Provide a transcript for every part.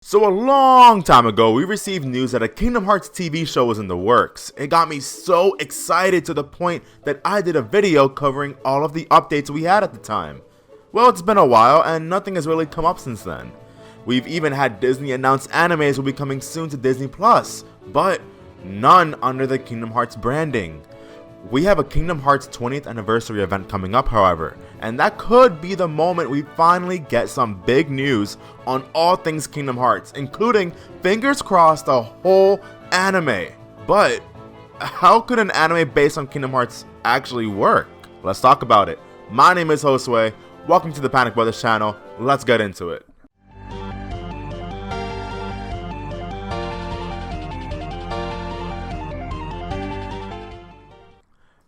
So a long time ago, we received news that a Kingdom Hearts TV show was in the works. It got me so excited to the point that I did a video covering all of the updates we had at the time. Well, it's been a while and nothing has really come up since then. We've even had Disney announce animes will be coming soon to Disney+, but none under the Kingdom Hearts branding. We have a Kingdom Hearts 20th anniversary event coming up, however, and that could be the moment we finally get some big news on all things Kingdom Hearts, including, fingers crossed, a whole anime. But how could an anime based on Kingdom Hearts actually work? Let's talk about it. My name is Josue, welcome to the Panic Brothers channel, let's get into it.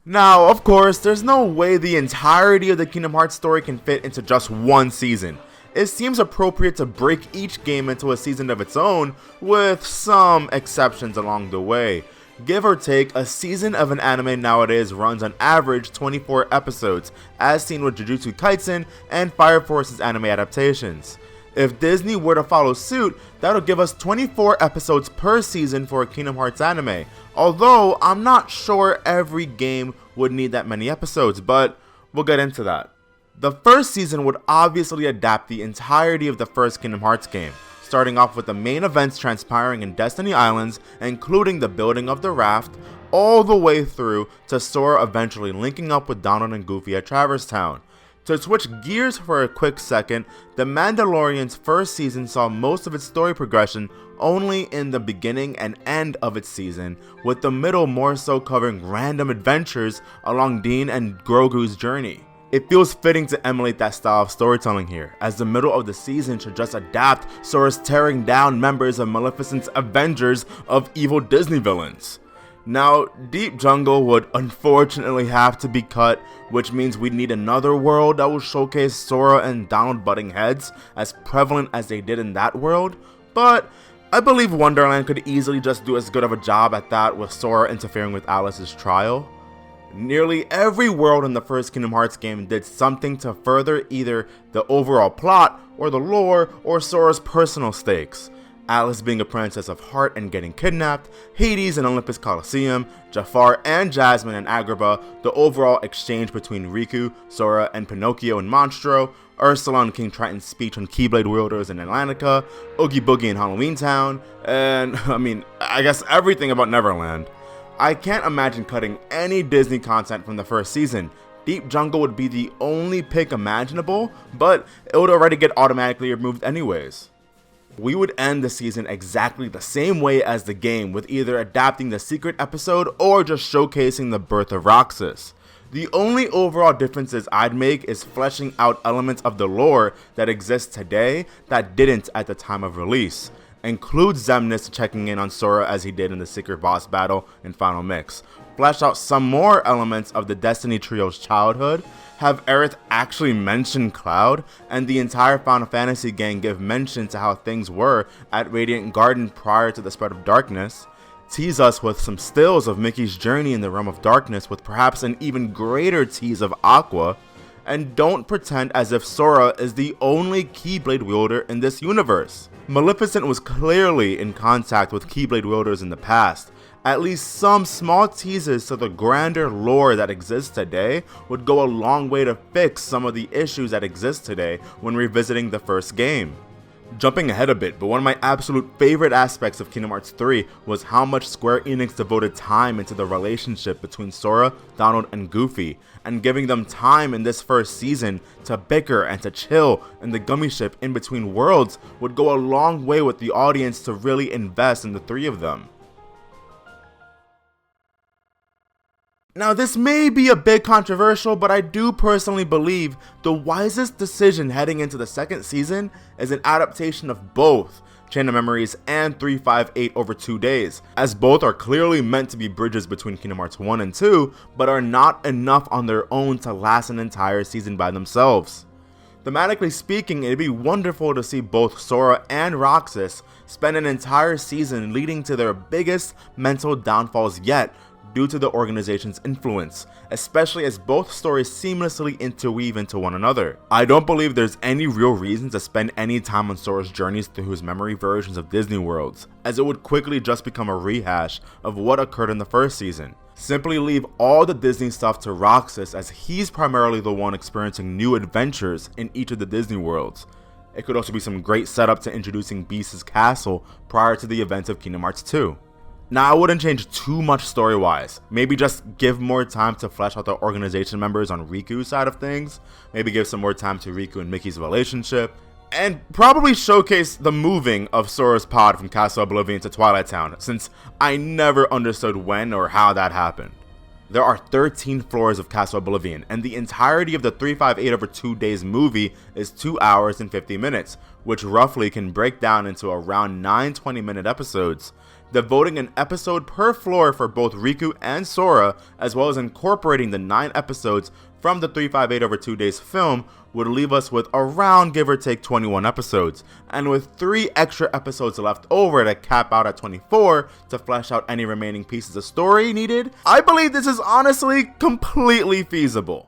Now, of course, there's no way the entirety of the Kingdom Hearts story can fit into just one season. It seems appropriate to break each game into a season of its own, with some exceptions along the way. Give or take, a season of an anime nowadays runs on average 24 episodes, as seen with Jujutsu Kaisen and Fire Force's anime adaptations. If Disney were to follow suit, that would give us 24 episodes per season for a Kingdom Hearts anime, although I'm not sure every game would need that many episodes, but we'll get into that. The first season would obviously adapt the entirety of the first Kingdom Hearts game, starting off with the main events transpiring in Destiny Islands, including the building of the raft, all the way through to Sora eventually linking up with Donald and Goofy at Traverse Town. To switch gears for a quick second, The Mandalorian's first season saw most of its story progression only in the beginning and end of its season, with the middle more so covering random adventures along Dean and Grogu's journey. It feels fitting to emulate that style of storytelling here, as the middle of the season should just adapt Sora's tearing down members of Maleficent's Avengers of evil Disney villains. Now, Deep Jungle would unfortunately have to be cut, which means we'd need another world that will showcase Sora and Donald butting heads as prevalent as they did in that world, but I believe Wonderland could easily just do as good of a job at that with Sora interfering with Alice's trial. Nearly every world in the first Kingdom Hearts game did something to further either the overall plot, or the lore, or Sora's personal stakes. Alice being a princess of heart and getting kidnapped, Hades and Olympus Coliseum, Jafar and Jasmine and Agrabah, the overall exchange between Riku, Sora, and Pinocchio and Monstro, Ursula and King Triton's speech on Keyblade wielders in Atlantica, Oogie Boogie in Halloween Town, and I guess everything about Neverland. I can't imagine cutting any Disney content from the first season. Deep Jungle would be the only pick imaginable, but it would already get automatically removed anyways. We would end the season exactly the same way as the game, with either adapting the secret episode or just showcasing the birth of Roxas. The only overall differences I'd make is fleshing out elements of the lore that exists today that didn't at the time of release. Include Xemnas checking in on Sora as he did in the secret boss battle in Final Mix. Flesh out some more elements of the Destiny Trio's childhood, have Aerith actually mention Cloud, and the entire Final Fantasy gang give mention to how things were at Radiant Garden prior to the spread of darkness, tease us with some stills of Mickey's journey in the Realm of Darkness with perhaps an even greater tease of Aqua, and don't pretend as if Sora is the only Keyblade wielder in this universe. Maleficent was clearly in contact with Keyblade wielders in the past. At least some small teases to the grander lore that exists today would go a long way to fix some of the issues that exist today when revisiting the first game. Jumping ahead a bit, but one of my absolute favorite aspects of Kingdom Hearts 3 was how much Square Enix devoted time into the relationship between Sora, Donald, and Goofy, and giving them time in this first season to bicker and to chill in the gummy ship in between worlds would go a long way with the audience to really invest in the three of them. Now, this may be a bit controversial, but I do personally believe the wisest decision heading into the second season is an adaptation of both Chain of Memories and 358 over 2 days, as both are clearly meant to be bridges between Kingdom Hearts 1 and 2, but are not enough on their own to last an entire season by themselves. Thematically speaking, it'd be wonderful to see both Sora and Roxas spend an entire season leading to their biggest mental downfalls yet, due to the organization's influence, especially as both stories seamlessly interweave into one another. I don't believe there's any real reason to spend any time on Sora's journeys through his memory versions of Disney worlds, as it would quickly just become a rehash of what occurred in the first season. Simply leave all the Disney stuff to Roxas, as he's primarily the one experiencing new adventures in each of the Disney worlds. It could also be some great setup to introducing Beast's castle prior to the events of Kingdom Hearts 2. Now, I wouldn't change too much story-wise. Maybe just give more time to flesh out the organization members on Riku's side of things. Maybe give some more time to Riku and Mickey's relationship. And probably showcase the moving of Sora's pod from Castle Oblivion to Twilight Town, since I never understood when or how that happened. There are 13 floors of Castle Oblivion, and the entirety of the 358 over 2 days movie is 2 hours and 50 minutes, which roughly can break down into around 9 20-minute episodes. Devoting an episode per floor for both Riku and Sora, as well as incorporating the 9 episodes from the 358 over 2 days film, would leave us with around give or take 21 episodes, and with 3 extra episodes left over to cap out at 24 to flesh out any remaining pieces of story needed, I believe this is honestly completely feasible.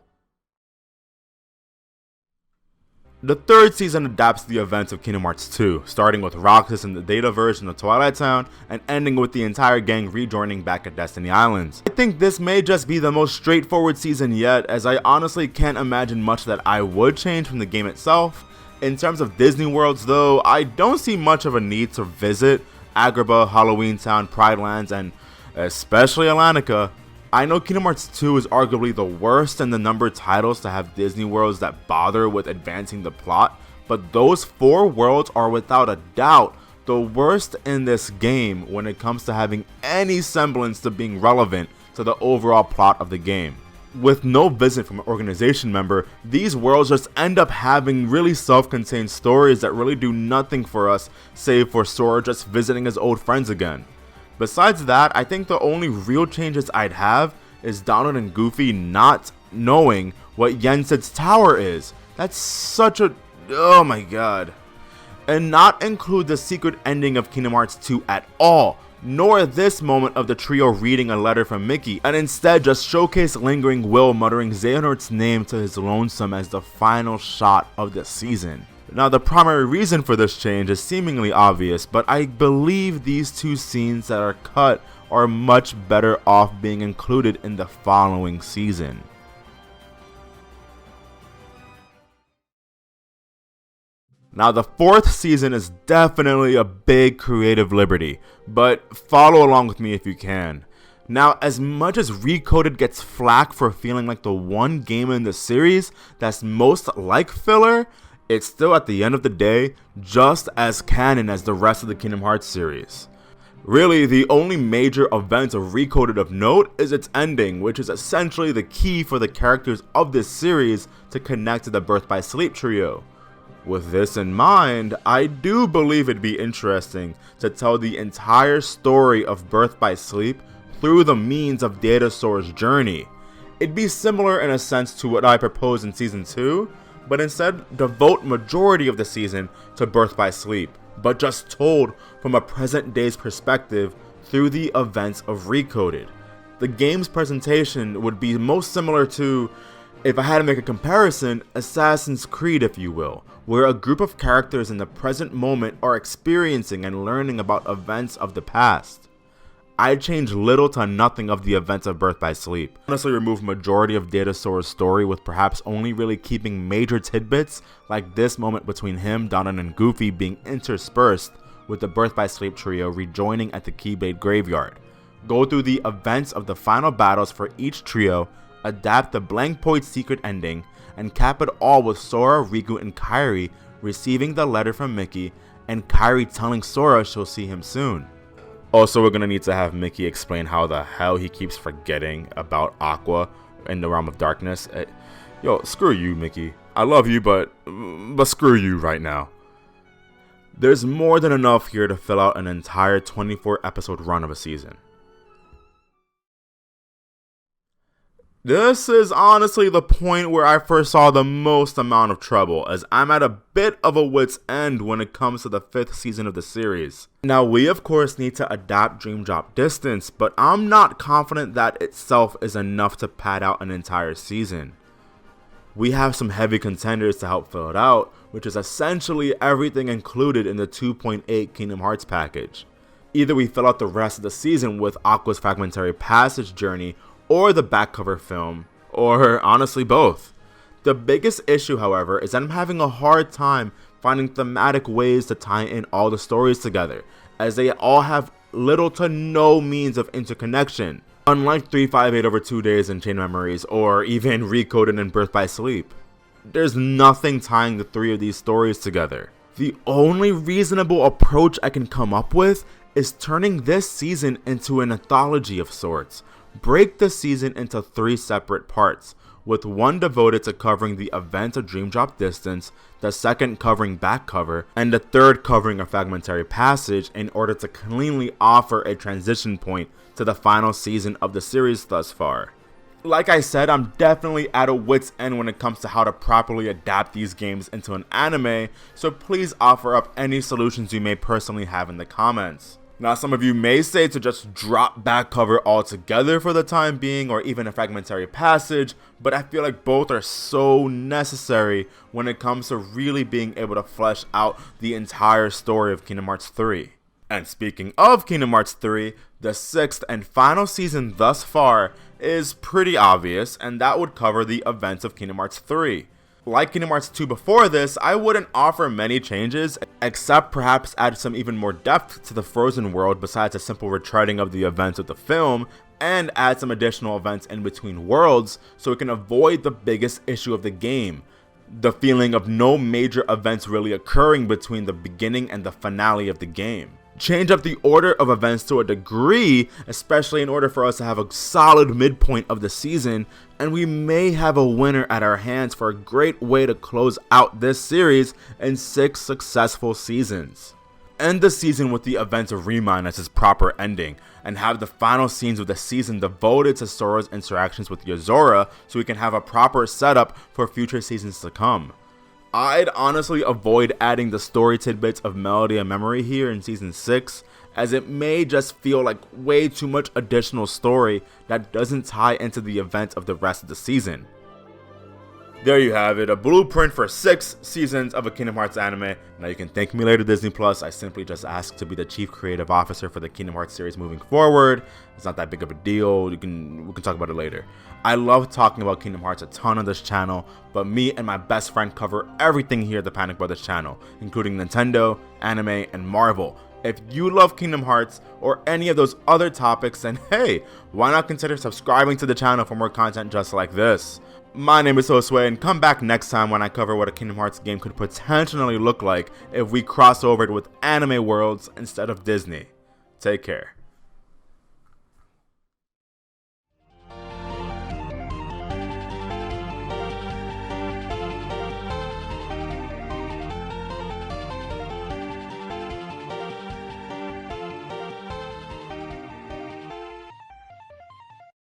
The third season adapts the events of Kingdom Hearts 2, starting with Roxas in the Data version of Twilight Town, and ending with the entire gang rejoining back at Destiny Islands. I think this may just be the most straightforward season yet, as I honestly can't imagine much that I would change from the game itself. In terms of Disney worlds though, I don't see much of a need to visit Agrabah, Halloween Town, Pride Lands, and especially Atlantica. I know Kingdom Hearts 2 is arguably the worst in the numbered titles to have Disney worlds that bother with advancing the plot, but those 4 worlds are without a doubt the worst in this game when it comes to having any semblance to being relevant to the overall plot of the game. With no visit from an organization member, these worlds just end up having really self-contained stories that really do nothing for us, save for Sora just visiting his old friends again. Besides that, I think the only real changes I'd have is Donald and Goofy not knowing what Yensid's tower is. That's such a... oh my god. And not include the secret ending of Kingdom Hearts 2 at all, nor this moment of the trio reading a letter from Mickey, and instead just showcase lingering Will muttering Xehanort's name to his lonesome as the final shot of the season. Now, the primary reason for this change is seemingly obvious, but I believe these 2 scenes that are cut are much better off being included in the following season. Now, the 4th season is definitely a big creative liberty, but follow along with me if you can. Now, as much as Recoded gets flack for feeling like the one game in the series that's most like filler, it's still at the end of the day just as canon as the rest of the Kingdom Hearts series. Really, the only major event of Recoded of note is its ending, which is essentially the key for the characters of this series to connect to the Birth by Sleep trio. With this in mind, I do believe it'd be interesting to tell the entire story of Birth by Sleep through the means of Datasaur's journey. It'd be similar in a sense to what I proposed in Season 2, but instead devote majority of the season to Birth by Sleep, but just told from a present day's perspective through the events of Recoded. The game's presentation would be most similar to, if I had to make a comparison, Assassin's Creed if you will, where a group of characters in the present moment are experiencing and learning about events of the past. I'd change little to nothing of the events of Birth by Sleep. Honestly, remove majority of Datasaur's story with perhaps only really keeping major tidbits like this moment between him, Donald, and Goofy being interspersed with the Birth by Sleep trio rejoining at the Keyblade Graveyard. Go through the events of the final battles for each trio, adapt the Blank Point's secret ending, and cap it all with Sora, Riku, and Kairi receiving the letter from Mickey, and Kairi telling Sora she'll see him soon. Also, we're gonna need to have Mickey explain how the hell he keeps forgetting about Aqua in the Realm of Darkness. Yo, screw you, Mickey. I love you, but screw you right now. There's more than enough here to fill out an entire 24 episode run of a season. This is honestly the point where I first saw the most amount of trouble, as I'm at a bit of a wit's end when it comes to the 5th season of the series. Now, we of course need to adapt Dream Drop Distance, but I'm not confident that itself is enough to pad out an entire season. We have some heavy contenders to help fill it out, which is essentially everything included in the 2.8 Kingdom Hearts package. Either we fill out the rest of the season with Aqua's Fragmentary Passage journey, or the back cover film, or honestly both. The biggest issue, however, is that I'm having a hard time finding thematic ways to tie in all the stories together, as they all have little to no means of interconnection, unlike 358 over 2 days and Chain Memories, or even Recoded and Birth by Sleep. There's nothing tying the 3 of these stories together. The only reasonable approach I can come up with is turning this season into an anthology of sorts. Break the season into 3 separate parts, with one devoted to covering the events of Dream Drop Distance, the second covering back cover, and the third covering a Fragmentary Passage, in order to cleanly offer a transition point to the final season of the series thus far. Like I said, I'm definitely at a wit's end when it comes to how to properly adapt these games into an anime, so please offer up any solutions you may personally have in the comments. Now, some of you may say to just drop back cover altogether for the time being, or even a Fragmentary Passage, but I feel like both are so necessary when it comes to really being able to flesh out the entire story of Kingdom Hearts 3. And speaking of Kingdom Hearts 3, the 6th and final season thus far is pretty obvious, and that would cover the events of Kingdom Hearts 3. Like Kingdom Hearts 2 before this, I wouldn't offer many changes, except perhaps add some even more depth to the frozen world besides a simple retreading of the events of the film, and add some additional events in between worlds so it can avoid the biggest issue of the game, the feeling of no major events really occurring between the beginning and the finale of the game. Change up the order of events to a degree, especially in order for us to have a solid midpoint of the season, and we may have a winner at our hands for a great way to close out this series in 6 successful seasons. End the season with the events of Remind as its proper ending, and have the final scenes of the season devoted to Sora's interactions with Yozora so we can have a proper setup for future seasons to come. I'd honestly avoid adding the story tidbits of Melody and Memory here in Season 6, as it may just feel like way too much additional story that doesn't tie into the events of the rest of the season. There you have it, a blueprint for 6 seasons of a Kingdom Hearts anime. Now you can thank me later, Disney Plus. I simply just asked to be the chief creative officer for the Kingdom Hearts series moving forward. It's not that big of a deal. We can talk about it later. I love talking about Kingdom Hearts a ton on this channel, but me and my best friend cover everything here at the Panic Brothers channel, including Nintendo, anime, and Marvel. If you love Kingdom Hearts or any of those other topics, then hey, why not consider subscribing to the channel for more content just like this? My name is Josue, and come back next time when I cover what a Kingdom Hearts game could potentially look like if we cross over it with anime worlds instead of Disney. Take care.